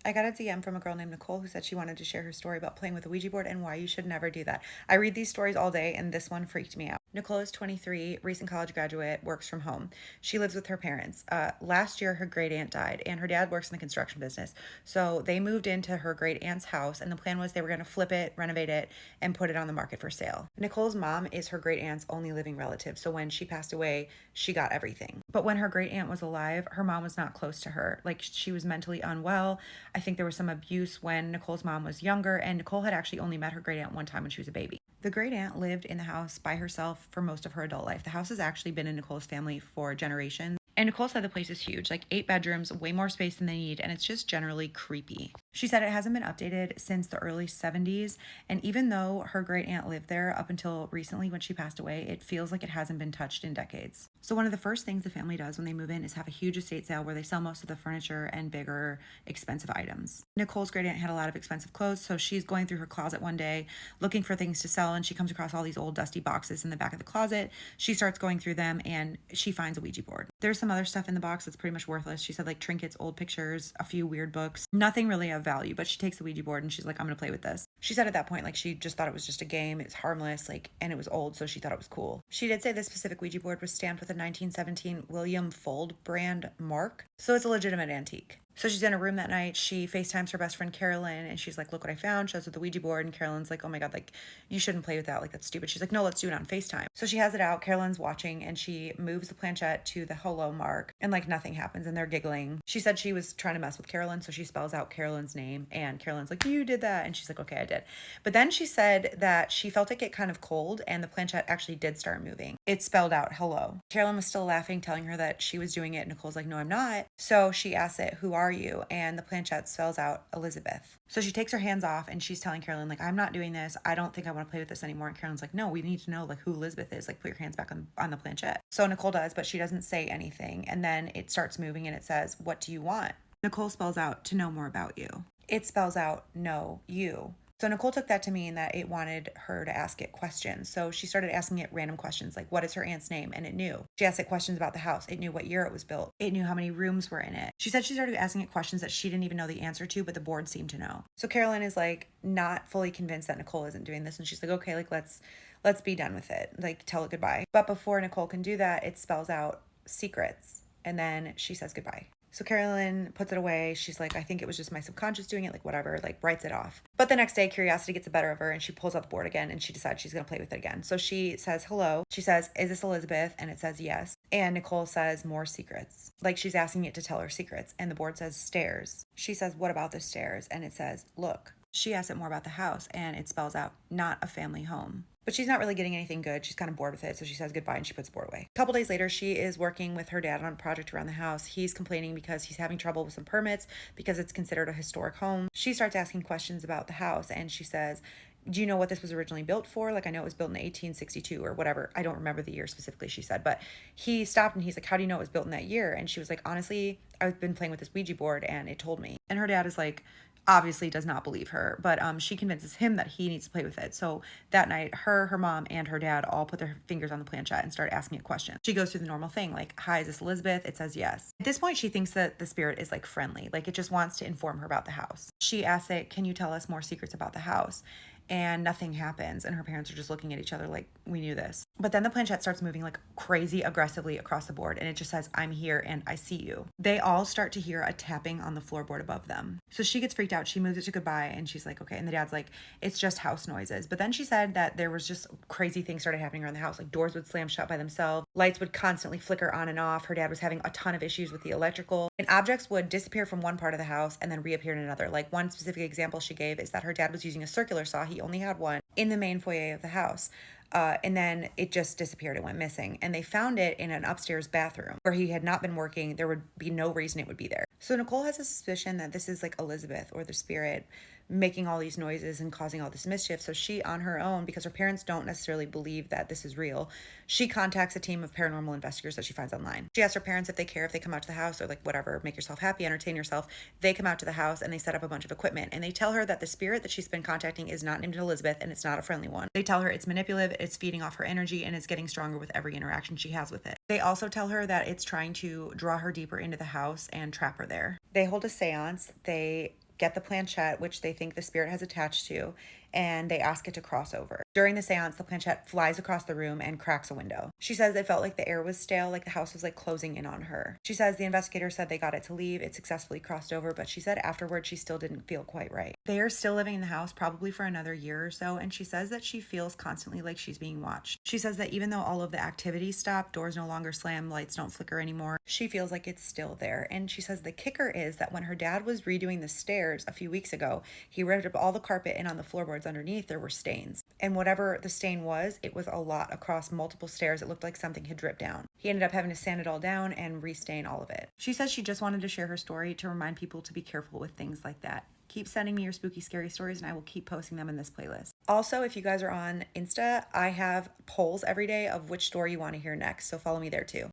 I got a DM from a girl named Nicole who said she wanted to share her story about playing with a Ouija board and why you should never do that. I read these stories all day, and this one freaked me out. Nicole is 23, recent college graduate, works from home. She lives with her parents. Last year, her great aunt died, and her dad works in the construction business. So they moved into her great aunt's house, and the plan was they were going to flip it, renovate it, and put it on the market for sale. Nicole's mom is her great aunt's only living relative, so when she passed away, she got everything. But when her great aunt was alive, her mom was not close to her. Like, she was mentally unwell. I think there was some abuse when Nicole's mom was younger, and Nicole had actually only met her great aunt one time when she was a baby. The great aunt lived in the house by herself for most of her adult life. The house has actually been in Nicole's family for generations. And Nicole said the place is huge, like 8 bedrooms, way more space than they need, and it's just generally creepy. She said it hasn't been updated since the early 70s, and even though her great aunt lived there up until recently when she passed away, it feels like it hasn't been touched in decades. So one of the first things the family does when they move in is have a huge estate sale where they sell most of the furniture and bigger, expensive items. Nicole's great aunt had a lot of expensive clothes, so she's going through her closet one day looking for things to sell, and she comes across all these old dusty boxes in the back of the closet. She starts going through them, and she finds a Ouija board. There's some other stuff in the box that's pretty much worthless. She said, like, trinkets, old pictures, a few weird books, nothing really of value, but she takes the Ouija board and she's like, I'm gonna play with this. She said at that point, like, she just thought it was just a game, it's harmless, like, and it was old, so she thought it was cool. She did say this specific Ouija board was stamped with a 1917 William Fold brand mark, so it's a legitimate antique. So she's in her room that night. She FaceTimes her best friend Carolyn, and she's like, look what I found. Shows her the Ouija board, and Carolyn's like, oh my God, like, you shouldn't play with that. Like, that's stupid. She's like, no, let's do it on FaceTime. So she has it out. Carolyn's watching, and she moves the planchette to the hello mark, and like nothing happens, and they're giggling. She said she was trying to mess with Carolyn, so she spells out Carolyn's name, and Carolyn's like, you did that. And she's like, okay, I did. But then she said that she felt it get kind of cold, and the planchette actually did start moving. It spelled out hello. Carolyn was still laughing, telling her that she was doing it. Nicole's like, no, I'm not. So she asks it, who are you? And the planchette spells out Elizabeth. So she takes her hands off and she's telling Carolyn, like, I'm not doing this. I don't think I want to play with this anymore. And Carolyn's like, no, we need to know, like, who Elizabeth is. Like, put your hands back on the planchette. So Nicole does, but she doesn't say anything. And then it starts moving and it says, what do you want? Nicole spells out, to know more about you. It spells out, no, you. So Nicole took that to mean that it wanted her to ask it questions. So she started asking it random questions like, what is her aunt's name? And it knew. She asked it questions about the house. It knew what year it was built. It knew how many rooms were in it. She said she started asking it questions that she didn't even know the answer to, but the board seemed to know. So Carolyn is like not fully convinced that Nicole isn't doing this. And she's like, okay, like let's be done with it. Like, tell it goodbye. But before Nicole can do that, it spells out secrets. And then she says goodbye. So Carolyn puts it away. She's like, I think it was just my subconscious doing it, like whatever, like writes it off. But the next day, curiosity gets the better of her and she pulls out the board again and she decides she's going to play with it again. So she says, hello. She says, is this Elizabeth? And it says yes. And Nicole says, more secrets. Like she's asking it to tell her secrets. And the board says stairs. She says, what about the stairs? And it says, look. She asks it more about the house and it spells out, not a family home. But she's not really getting anything good. She's kind of bored with it. So she says goodbye and she puts the board away. A couple days later, she is working with her dad on a project around the house. He's complaining because he's having trouble with some permits because it's considered a historic home. She starts asking questions about the house and she says, do you know what this was originally built for? Like, I know it was built in 1862 or whatever. I don't remember the year specifically, she said. But he stopped and he's like, how do you know it was built in that year? And she was like, honestly, I've been playing with this Ouija board and it told me. And her dad is like, obviously does not believe her, but she convinces him that he needs to play with it. So that night, her mom, and her dad all put their fingers on the planchette and start asking it questions. She goes through the normal thing, like, hi, is this Elizabeth? It says yes. At this point, she thinks that the spirit is like friendly, like it just wants to inform her about the house. She asks it, can you tell us more secrets about the house? And nothing happens. And her parents are just looking at each other like, we knew this. But then the planchette starts moving like crazy aggressively across the board. And it just says, I'm here and I see you. They all start to hear a tapping on the floorboard above them. So she gets freaked out. She moves it to goodbye and she's like, okay. And the dad's like, it's just house noises. But then she said that there was just crazy things started happening around the house. Like doors would slam shut by themselves. Lights would constantly flicker on and off. Her dad was having a ton of issues with the electrical. And objects would disappear from one part of the house and then reappear in another. Like one specific example she gave is that her dad was using a circular saw. He only had one in the main foyer of the house. And then it just disappeared. It went missing. And they found it in an upstairs bathroom where he had not been working. There would be no reason it would be there. So Nicole has a suspicion that this is like Elizabeth or the spirit making all these noises and causing all this mischief. So she, on her own, because her parents don't necessarily believe that this is real, she contacts a team of paranormal investigators that she finds online. She asks her parents if they care if they come out to the house or like whatever, make yourself happy, entertain yourself. They come out to the house and they set up a bunch of equipment and they tell her that the spirit that she's been contacting is not named Elizabeth and it's not a friendly one. They tell her it's manipulative, it's feeding off her energy, and it's getting stronger with every interaction she has with it. They also tell her that it's trying to draw her deeper into the house and trap her there. They hold a seance. They get the planchette, which they think the spirit has attached to, and they ask it to cross over. During the seance, the planchette flies across the room and cracks a window. She says it felt like the air was stale, like the house was like closing in on her. She says the investigator said they got it to leave. It successfully crossed over, but she said afterward she still didn't feel quite right. They are still living in the house, probably for another year or so, and she says that she feels constantly like she's being watched. She says that even though all of the activity stopped, doors no longer slam, lights don't flicker anymore, she feels like it's still there. And she says the kicker is that when her dad was redoing the stairs a few weeks ago, he ripped up all the carpet, and on the floorboards underneath there were stains. And whatever the stain was, it was a lot across multiple stairs. It looked like something had dripped down. He ended up having to sand it all down and restain all of it. She says she just wanted to share her story to remind people to be careful with things like that. Keep sending me your spooky, scary stories, and I will keep posting them in this playlist. Also, if you guys are on Insta, I have polls every day of which story you want to hear next, so follow me there too.